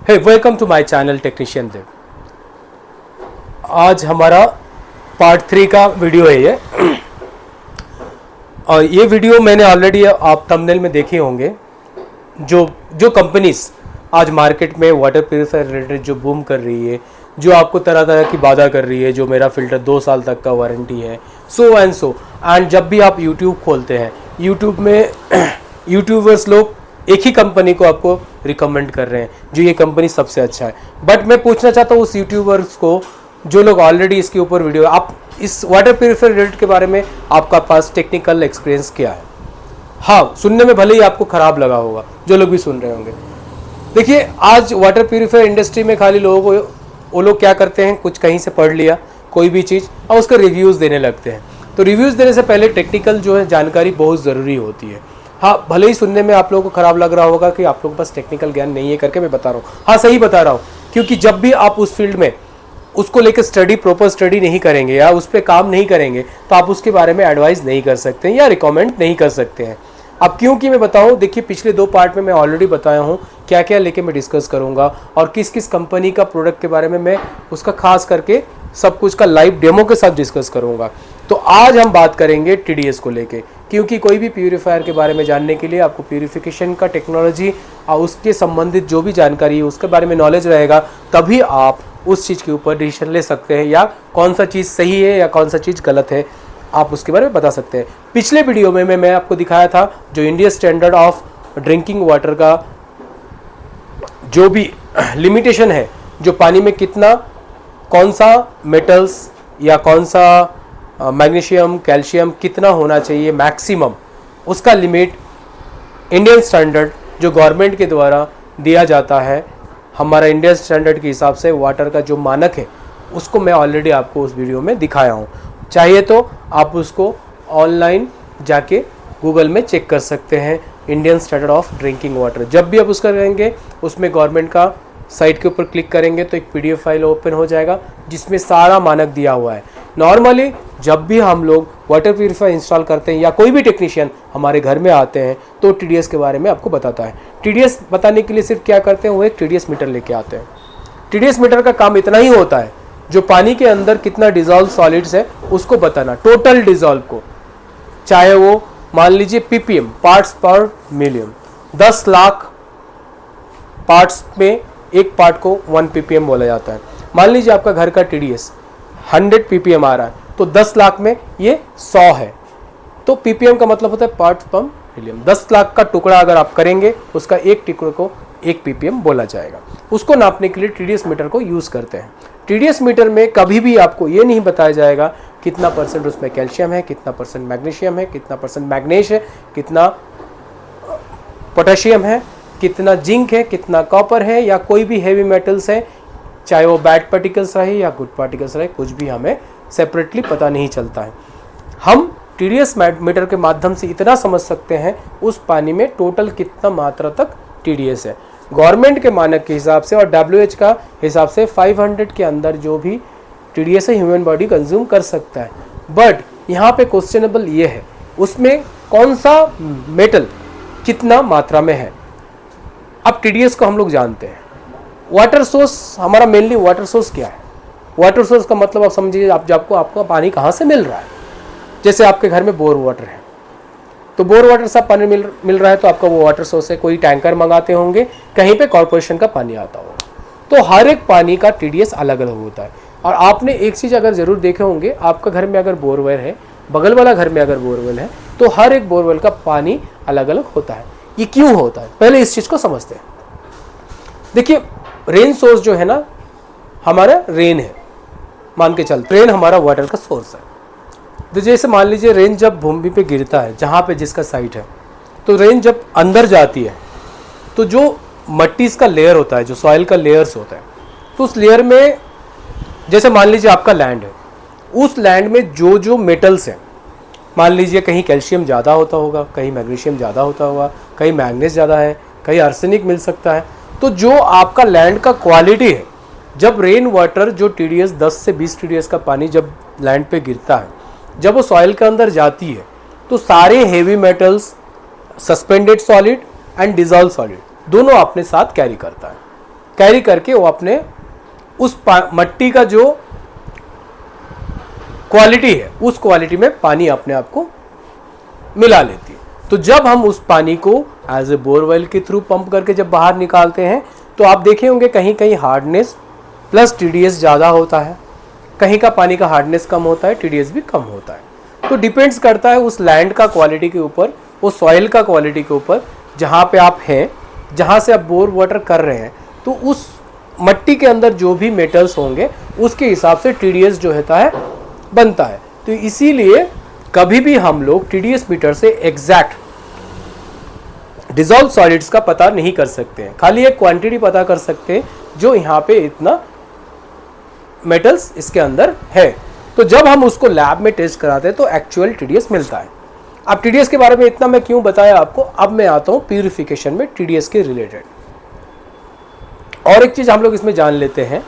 Hey welcome to my channel technician Dev. आज हमारा part 3 का वीडियो है ये। और ये वीडियो मैंने ऑलरेडी आप थंबनेल में देखे होंगे। जो कंपनीज आज मार्केट में वाटर प्यूरिफायर रिलेटेड जो बूम कर रही है, जो आपको तरह तरह की वादा कर रही है, जो मेरा फ़िल्टर 2 साल तक का वारंटी है, सो एंड जब भी आप यूट्यूब खोलते हैं, यूट्यूब में यूट्यूबर्स लोग एक ही कंपनी को आपको रिकमेंड कर रहे हैं, जो ये कंपनी सबसे अच्छा है। बट मैं पूछना चाहता हूँ उस यूट्यूबर्स को जो लोग ऑलरेडी इसके ऊपर वीडियो, आप इस वाटर प्यूरिफायर रिलेटेड के बारे में आपका पास टेक्निकल एक्सपीरियंस क्या है? हाँ, सुनने में भले ही आपको ख़राब लगा होगा, जो लोग भी सुन रहे होंगे। देखिए, आज वाटर प्यूरिफायर इंडस्ट्री में खाली लोगों को वो लोग क्या करते हैं, कुछ कहीं से पढ़ लिया कोई भी चीज़ और उसका रिव्यूज़ देने लगते हैं। तो रिव्यूज़ देने से पहले टेक्निकल जो है जानकारी बहुत ज़रूरी होती है। हाँ, भले ही सुनने में आप लोगों को ख़राब लग रहा होगा कि आप लोगों के पास टेक्निकल ज्ञान नहीं है करके मैं बता रहा हूँ। हाँ, सही बता रहा हूँ, क्योंकि जब भी आप उस फील्ड में उसको लेकर प्रॉपर स्टडी नहीं करेंगे या उस पर काम नहीं करेंगे तो आप उसके बारे में एडवाइस नहीं कर सकते या रिकमेंड नहीं कर सकते हैं। अब क्योंकि मैं बताऊं, देखिए पिछले 2 पार्ट में मैं ऑलरेडी बताया हूं क्या क्या लेके मैं डिस्कस करूंगा और किस किस कंपनी का प्रोडक्ट के बारे में मैं उसका खास करके सब कुछ का लाइव डेमो के साथ डिस्कस करूंगा। तो आज हम बात करेंगे टीडीएस को लेके, क्योंकि कोई भी प्यूरीफायर के बारे में जानने के लिए आपको प्यूरिफिकेशन का टेक्नोलॉजी और उसके संबंधित जो भी जानकारी है उसके बारे में नॉलेज रहेगा, तभी आप उस चीज़ के ऊपर डिसीजन ले सकते हैं या कौन सा चीज़ सही है या कौन सा चीज़ गलत है, आप उसके बारे में बता सकते हैं। पिछले वीडियो में मैं आपको दिखाया था जो India standard of drinking water का जो भी लिमिटेशन है, जो पानी में कितना कौन सा मेटल्स या कौन सा मैग्नीशियम कैल्शियम कितना होना चाहिए मैक्सिमम, उसका लिमिट इंडियन स्टैंडर्ड जो गवर्नमेंट के द्वारा दिया जाता है, हमारा इंडियन स्टैंडर्ड के हिसाब से वाटर का जो मानक है उसको मैं ऑलरेडी आपको उस वीडियो में दिखाया हूँ। चाहिए तो आप उसको ऑनलाइन जाके गूगल में चेक कर सकते हैं, Indian standard of drinking water. जब भी आप उसका करेंगे उसमें गवर्नमेंट का साइट के ऊपर क्लिक करेंगे तो एक पीडीएफ फाइल ओपन हो जाएगा जिसमें सारा मानक दिया हुआ है। नॉर्मली जब भी हम लोग वाटर प्यूरिफायर इंस्टॉल करते हैं या कोई भी टेक्नीशियन हमारे घर में आते हैं तो टीडीएस के बारे में आपको बताता है। टीडीएस बताने के लिए सिर्फ क्या करते हैं, वो एक टीडीएस मीटर लेके आते हैं। टीडीएस मीटर का काम इतना ही होता है, जो पानी के अंदर कितना डिजॉल्व सॉलिड्स है उसको बताना, टोटल डिजॉल्व को, चाहे वो मान लीजिए पीपीएम पार्ट्स पर मिलियन, 10 लाख पार्ट्स में एक पार्ट को 1 ppm बोला जाता है। मान लीजिए आपका घर का टीडीएस 100 ppm आ रहा है तो 10 लाख में ये 100 है, तो ppm का मतलब होता है पार्ट्स पर मिलियन। 10 लाख का टुकड़ा अगर आप करेंगे उसका एक टुकड़े को 1 ppm बोला जाएगा। उसको नापने के लिए टीडीएस मीटर को यूज़ करते हैं। टीडीएस मीटर में कभी भी आपको ये नहीं बताया जाएगा कितना % उसमें कैल्शियम है, कितना % मैग्नीशियम है, कितना % मैग्नीज है, कितना पोटेशियम है, कितना जिंक है, कितना कॉपर है या कोई भी हेवी मेटल्स है, चाहे वो बैड पार्टिकल्स रहे या गुड पार्टिकल्स रहे, कुछ भी हमें सेपरेटली पता नहीं चलता है। हम टीडीएस मीटर के माध्यम से इतना समझ सकते हैं उस पानी में टोटल कितना मात्रा तक टीडीएस है। गवर्नमेंट के मानक के हिसाब से और डब्ल्यूएच का हिसाब से 500 के अंदर जो भी टीडीएस है ह्यूमन बॉडी कंज्यूम कर सकता है। बट यहाँ पे क्वेश्चनेबल ये है उसमें कौन सा मेटल कितना मात्रा में है। अब टीडीएस को हम लोग जानते हैं। वाटर सोर्स हमारा मेनली वाटर सोर्स क्या है? वाटर सोर्स का मतलब आप समझिए आपका पानी कहाँ से मिल रहा है। जैसे आपके घर में बोर वाटर है तो बोर वाटर से पानी मिल रहा है तो आपका वो वाटर सोर्स है। कोई टैंकर मंगाते होंगे, कहीं पे कॉर्पोरेशन का पानी आता होगा। तो हर एक पानी का टीडीएस अलग अलग होता है। और आपने एक चीज़ अगर ज़रूर देखे होंगे, आपका घर में अगर बोरवेल है, बगल वाला घर में अगर बोरवेल है, तो हर एक बोरवेल का पानी अलग अलग होता है। ये क्यों होता है, पहले इस चीज़ को समझते हैं। देखिए, रेन सोर्स जो है ना, हमारा रेन है, मान के चलते रेन हमारा वाटर का सोर्स है। तो जैसे मान लीजिए रेन जब भूमि पे गिरता है, जहाँ पे जिसका साइट है, तो रेन जब अंदर जाती है तो जो मट्टी का लेयर होता है, जो सॉइल का लेयर्स होता है, तो उस लेयर में जैसे मान लीजिए आपका लैंड है, उस लैंड में जो जो मेटल्स हैं, मान लीजिए कहीं कैल्शियम ज़्यादा होता होगा, कहीं मैग्नीशियम ज़्यादा होता होगा, कहीं मैग्नीज ज़्यादा है, कहीं आर्सेनिक मिल सकता है। तो जो आपका लैंड का क्वालिटी है, जब रेन वाटर जो टीडीएस 10 से 20 टीडीएस का पानी जब लैंड पे गिरता है, जब वो सॉइल के अंदर जाती है तो सारे heavy metals, suspended solid and dissolve solid दोनों अपने साथ कैरी करता है। कैरी करके वो अपने उस मट्टी का जो क्वालिटी है उस क्वालिटी में पानी अपने आप को मिला लेती है। तो जब हम उस पानी को एज ए बोरवेल के थ्रू पंप करके जब बाहर निकालते हैं तो आप देखे होंगे कहीं कहीं हार्डनेस प्लस टीडीएस ज़्यादा होता है, कहीं का पानी का हार्डनेस कम होता है, टीडीएस भी कम होता है। तो डिपेंड्स करता है उस लैंड का क्वालिटी के ऊपर, वो सॉइल का क्वालिटी के ऊपर, जहाँ पे आप हैं, जहाँ से आप बोर वाटर कर रहे हैं, तो उस मट्टी के अंदर जो भी मेटल्स होंगे उसके हिसाब से टीडीएस जो होता है बनता है। तो इसीलिए कभी भी हम लोग टीडीएस मीटर से एग्जैक्ट डिजॉल्व सॉलिड्स का पता नहीं कर सकते हैं, खाली एक क्वांटिटी पता कर सकते हैं जो यहाँ पे इतना मेटल्स इसके अंदर है। तो जब हम उसको लैब में टेस्ट कराते हैं तो एक्चुअल टीडीएस मिलता है। अब टीडीएस के बारे में इतना मैं क्यों बताया आपको, अब मैं आता हूँ प्यूरिफिकेशन में टीडीएस के रिलेटेड। और एक चीज़ हम लोग इसमें जान लेते हैं,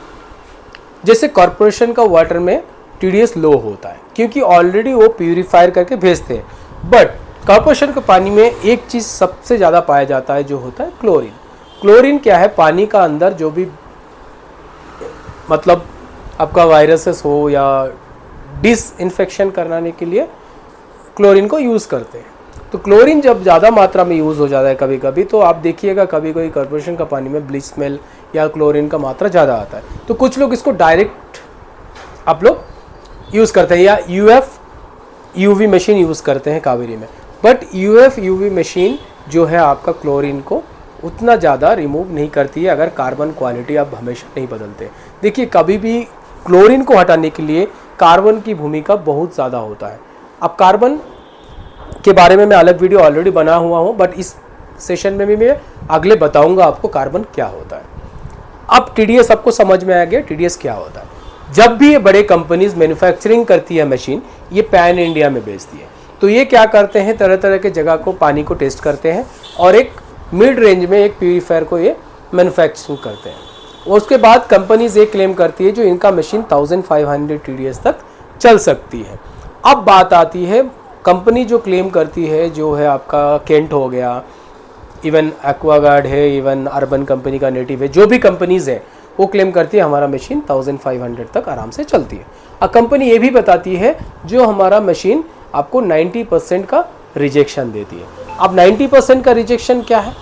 जैसे कॉरपोरेशन का वाटर में टीडीएस लो होता है क्योंकि ऑलरेडी वो प्यूरिफायर करके भेजते हैं, बट कॉरपोरेशन के पानी में एक चीज़ सबसे ज़्यादा पाया जाता है जो होता है क्लोरीन। क्लोरीन क्या है, पानी का अंदर जो भी मतलब आपका वायरसेस हो या डिसइंफेक्शन कराने के लिए क्लोरीन को यूज़ करते हैं। तो क्लोरीन जब ज़्यादा मात्रा में यूज़ हो जाता है कभी कभी, तो आप देखिएगा कभी कोई कॉरपोरेशन का पानी में ब्लीच स्मेल या क्लोरीन का मात्रा ज़्यादा आता है। तो कुछ लोग इसको डायरेक्ट आप लोग यूज़ करते हैं या यूवी मशीन यूज़ करते हैं कावेरी में, बट यूवी मशीन जो है आपका क्लोरीन को उतना ज़्यादा रिमूव नहीं करती है अगर कार्बन क्वालिटी आप हमेशा नहीं बदलते। देखिए कभी भी क्लोरीन को हटाने के लिए कार्बन की भूमिका बहुत ज़्यादा होता है। अब कार्बन के बारे में मैं अलग वीडियो ऑलरेडी बना हुआ हूँ, बट इस सेशन में भी मैं अगले बताऊँगा आपको कार्बन क्या होता है। अब टीडीएस आपको समझ में आ गया टीडीएस क्या होता है। जब भी ये बड़े कंपनीज मैन्युफैक्चरिंग करती है मशीन, ये पैन इंडिया में बेचती है, तो ये क्या करते हैं, तरह तरह के जगह को पानी को टेस्ट करते हैं और एक मिड रेंज में एक प्यूरीफायर को ये मैन्युफैक्चरिंग करते हैं। और उसके बाद कंपनीज ये क्लेम करती है जो इनका मशीन 1500 टीडीएस तक चल सकती है। अब बात आती है कंपनी जो क्लेम करती है, जो है आपका केंट हो गया, इवन एक्वागार्ड है, इवन अर्बन कंपनी का नेटिव है, जो भी कंपनीज है वो क्लेम करती है हमारा मशीन 1500 तक आराम से चलती है। अब कंपनी ये भी बताती है जो हमारा मशीन आपको 90% का रिजेक्शन देती है। अब 90% का रिजेक्शन क्या है,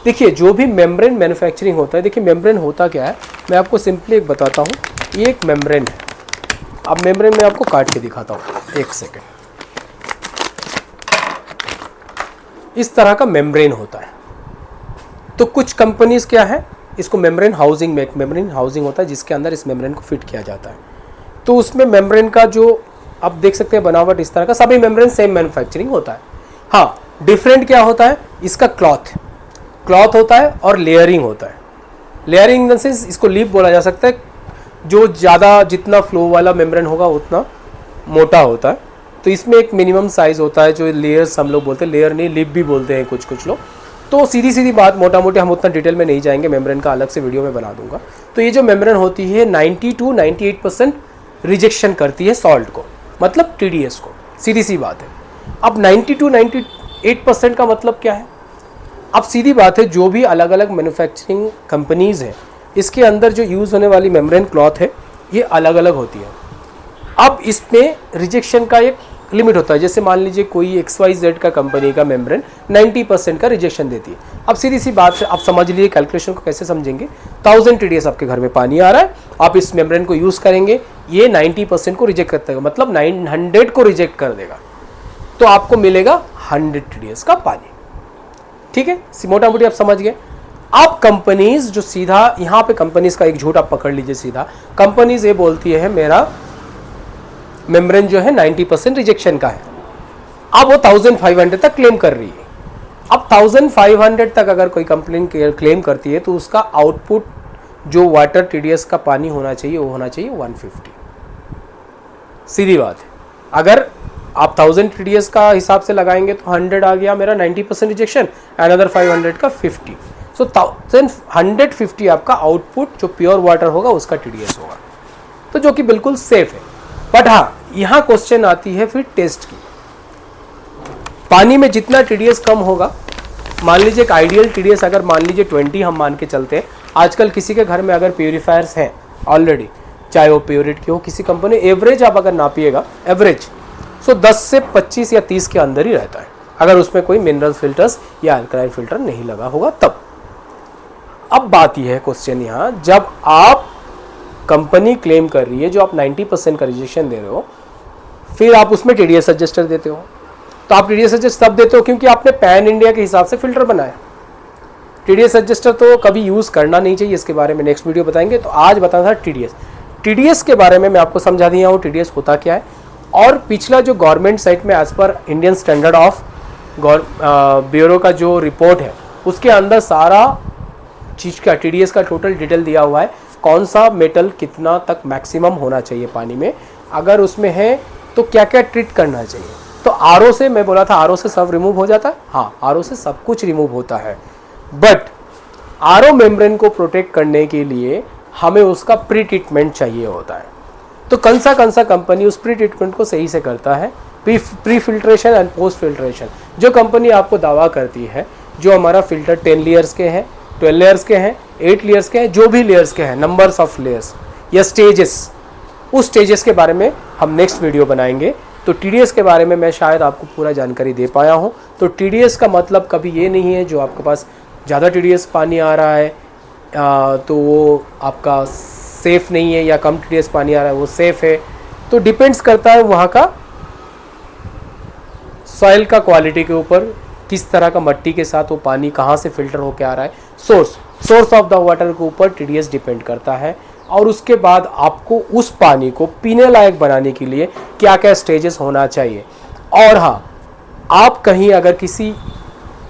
देखिए जो भी मेम्ब्रेन मैन्युफैक्चरिंग होता है, देखिए मेम्ब्रेन होता क्या है, मैं आपको सिंपली एक बताता हूँ। ये एक मेम्ब्रेन है, अब मेम्ब्रेन में आपको काट के दिखाता हूँ, एक सेकेंड। इस तरह का मेम्ब्रेन होता है। तो कुछ कंपनीज क्या है, इसको मेम्ब्रेन हाउसिंग में, एक मेम्ब्रेन हाउसिंग होता है जिसके अंदर इस मेम्ब्रेन को फिट किया जाता है। तो उसमें मेम्ब्रेन का जो आप देख सकते हैं बनावट इस तरह का, सभी मेम्ब्रेन सेम मैन्युफैक्चरिंग होता है। हाँ, डिफरेंट क्या होता है, इसका क्लॉथ होता है और लेयरिंग होता है। लेयरिंग इन द सेंस इसको लीफ बोला जा सकता है, जो ज़्यादा जितना फ्लो वाला मेम्ब्रेन होगा उतना मोटा होता है। तो इसमें एक मिनिमम साइज़ होता है जो लेयर्स हम लोग बोलते हैं, लेयर नहीं लीफ भी बोलते हैं कुछ लोग। तो सीधी सीधी बात, मोटा मोटी हम उतना डिटेल में नहीं जाएंगे, मेम्ब्रेन का अलग से वीडियो में बना दूंगा। तो ये जो मेम्ब्रेन होती है 90 to 98% रिजेक्शन करती है सॉल्ट को, मतलब टीडीएस को, सीधी सी बात है। अब 90 to 98% का मतलब क्या है, अब सीधी बात है जो भी अलग अलग मैन्युफैक्चरिंग कंपनीज हैं इसके अंदर जो यूज़ होने वाली मेम्ब्रेन क्लॉथ है ये अलग अलग होती है। अब इसमें रिजेक्शन का एक लिमिट होता है, जैसे मान लीजिए कोई XYZ का कंपनी का मेम्ब्रेन 90% का रिजेक्शन देती है। अब सीधी सी बात से आप समझ लीजिए कैलकुलेशन को कैसे समझेंगे, 1000 TDS आपके घर में पानी आ रहा है, आप इस मेम्ब्रेन को यूज़ करेंगे, ये 90% को रिजेक्ट करता है, मतलब 900 को रिजेक्ट कर देगा, तो आपको मिलेगा 100 TDS का पानी। ठीक है, मोटा मोटी आप समझ गए। अब कंपनीज जो सीधा यहाँ पे कंपनीज का एक झूठ आप पकड़ लीजिए, सीधा कंपनीज ये बोलती है मेरा मेम्ब्रेन जो है 90% रिजेक्शन का है, अब वो 1500 तक क्लेम कर रही है। अब 1500 तक अगर कोई कंपनी क्लेम करती है तो उसका आउटपुट जो वाटर टीडीएस का पानी होना चाहिए वो होना चाहिए 150। सीधी बात है, अगर आप 1000 TDS का हिसाब से लगाएंगे तो 100 आ गया मेरा 90% रिजेक्शन, अनदर 500 का 50, सो 1150 आपका आउटपुट जो प्योर वाटर होगा उसका TDS होगा, तो जो कि बिल्कुल सेफ है। बट हाँ, यहाँ क्वेश्चन आती है फिर टेस्ट की। पानी में जितना TDS कम होगा, मान लीजिए एक आइडियल TDS अगर मान लीजिए 20 हम मान के चलते हैं, आजकल किसी के घर में अगर प्योरीफायर्स हैं ऑलरेडी, चाहे वो प्योरिट की हो किसी कंपनी, एवरेज आप अगर नापिएगा एवरेज, सो 10 से 25 या 30 के अंदर ही रहता है, अगर उसमें कोई मिनरल फिल्टर्स या अल्कलाइन फिल्टर नहीं लगा होगा तब। अब बात यह है क्वेश्चन यहाँ, जब आप कंपनी क्लेम कर रही है जो आप 90% का रिजेक्शन दे रहे हो, फिर आप उसमें TDS एडजस्टर देते हो, तो आप TDS एडजस्ट तब देते हो क्योंकि आपने पैन इंडिया के हिसाब से फिल्टर बनाया। TDS एडजस्टर तो कभी यूज़ करना नहीं चाहिए, इसके बारे में नेक्स्ट वीडियो बताएंगे। तो आज बताना था TDS के बारे में मैं आपको समझा दिया हूँ TDS होता क्या है, और पिछला जो गवर्नमेंट साइट में एज पर इंडियन स्टैंडर्ड ऑफ ब्यूरो का जो रिपोर्ट है उसके अंदर सारा चीज़ का TDS का टोटल डिटेल दिया हुआ है, कौन सा मेटल कितना तक मैक्सिमम होना चाहिए पानी में, अगर उसमें है तो क्या क्या ट्रीट करना चाहिए। तो RO से मैं बोला था RO से सब रिमूव हो जाता है, हाँ RO से सब कुछ रिमूव होता है, बट RO मेम्ब्रेन को प्रोटेक्ट करने के लिए हमें उसका प्री ट्रीटमेंट चाहिए होता है। तो कौन सा कंपनी उस प्री ट्रीटमेंट को सही से करता है, pre filtration and post filtration. जो कंपनी आपको दावा करती है जो हमारा फिल्टर 10 लेयर्स के हैं, 12 लेयर्स के हैं, 8 लेयर्स के हैं, जो भी लेयर्स के हैं, नंबर्स ऑफ लेयर्स या स्टेजेस, उस स्टेजेस के बारे में हम नेक्स्ट वीडियो बनाएंगे। तो TDS के बारे में मैं शायद आपको पूरा जानकारी दे पाया हूँ। तो TDS का मतलब कभी ये नहीं है जो आपके पास ज़्यादा TDS पानी आ रहा है तो वो आपका सेफ़ नहीं है, या कम TDS पानी आ रहा है वो सेफ़ है। तो डिपेंड्स करता है वहाँ का सॉइल का क्वालिटी के ऊपर, किस तरह का मट्टी के साथ वो पानी कहाँ से फिल्टर होके आ रहा है, सोर्स ऑफ द वाटर के ऊपर TDS डिपेंड करता है। और उसके बाद आपको उस पानी को पीने लायक बनाने के लिए क्या क्या स्टेजेस होना चाहिए। और हाँ, आप कहीं अगर किसी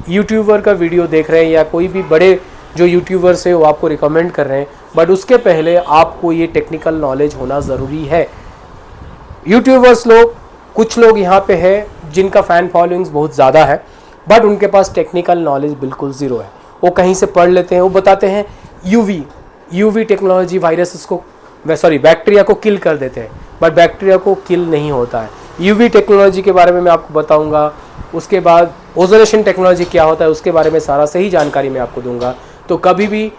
यूट्यूबर का वीडियो देख रहे हैं या कोई भी बड़े जो यूट्यूबर्स है वो आपको रिकमेंड कर रहे हैं, बट उसके पहले आपको ये टेक्निकल नॉलेज होना ज़रूरी है। यूट्यूबर्स लोग, कुछ लोग यहाँ पे है जिनका फ़ैन फॉलोइंग्स बहुत ज़्यादा है, बट उनके पास टेक्निकल नॉलेज बिल्कुल ज़ीरो है। वो कहीं से पढ़ लेते हैं, वो बताते हैं यूवी टेक्नोलॉजी वायरसेस को, बैक्टीरिया को किल कर देते हैं, बट बैक्टीरिया को किल नहीं होता है। यूवी टेक्नोलॉजी के बारे में मैं आपको बताऊंगा, उसके बाद ओजोनेशन टेक्नोलॉजी क्या होता है उसके बारे में सारा सही जानकारी मैं आपको दूंगा। तो कभी भी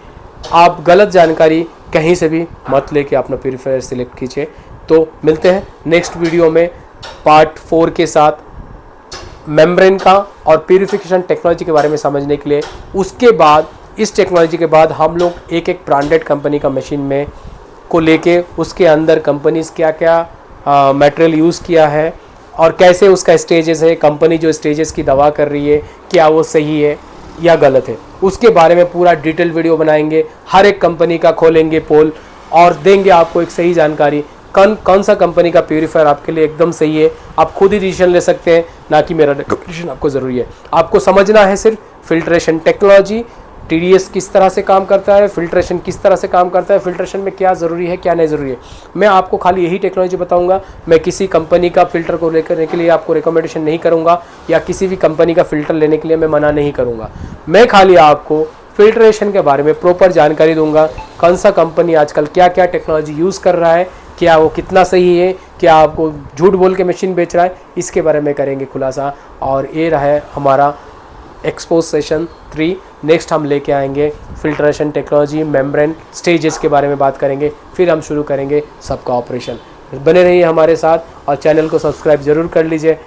आप गलत जानकारी कहीं से भी मत लेके अपना प्यूरीफायर सिलेक्ट कीजिए। तो मिलते हैं नेक्स्ट वीडियो में पार्ट 4 के साथ, मेम्ब्रेन का और प्यूरिफिकेशन टेक्नोलॉजी के बारे में समझने के लिए। उसके बाद इस टेक्नोलॉजी के बाद हम लोग एक ब्रांडेड कंपनी का मशीन में को लेके उसके अंदर कंपनीज क्या क्या मटेरियल यूज़ किया है और कैसे उसका स्टेजेस है, कंपनी जो स्टेजेस की दवा कर रही है क्या वो सही है या गलत है, उसके बारे में पूरा डिटेल वीडियो बनाएंगे। हर एक कंपनी का खोलेंगे पोल और देंगे आपको एक सही जानकारी, कौन सा कंपनी का प्यूरीफायर आपके लिए एकदम सही है। आप खुद ही डिसीजन ले सकते हैं, ना कि मेरा डिसीजन आपको ज़रूरी है। आपको समझना है सिर्फ फिल्ट्रेशन टेक्नोलॉजी, TDS किस तरह से काम करता है, फिल्ट्रेशन किस तरह से काम करता है, फिल्ट्रेशन में क्या ज़रूरी है क्या नहीं ज़रूरी है। मैं आपको खाली यही टेक्नोलॉजी बताऊंगा। मैं किसी कंपनी का फ़िल्टर को लेकर के लिए आपको रिकमेंडेशन नहीं करूंगा, या किसी भी कंपनी का फ़िल्टर लेने के लिए मैं मना नहीं करूंगा। मैं खाली आपको फिल्ट्रेशन के बारे में प्रॉपर जानकारी दूंगा, कौन सा कंपनी आजकल क्या क्या टेक्नोलॉजी यूज़ कर रहा है, क्या वो कितना सही है, क्या आपको झूठ बोल के मशीन बेच रहा है, इसके बारे में करेंगे खुलासा। और ये रहा है हमारा एक्सपोज सेशन 3। नेक्स्ट हम लेके आएंगे फिल्ट्रेशन टेक्नोलॉजी, मेम्ब्रेन स्टेजेस के बारे में बात करेंगे, फिर हम शुरू करेंगे सबका ऑपरेशन। बने रहिए हमारे साथ और चैनल को सब्सक्राइब ज़रूर कर लीजिए।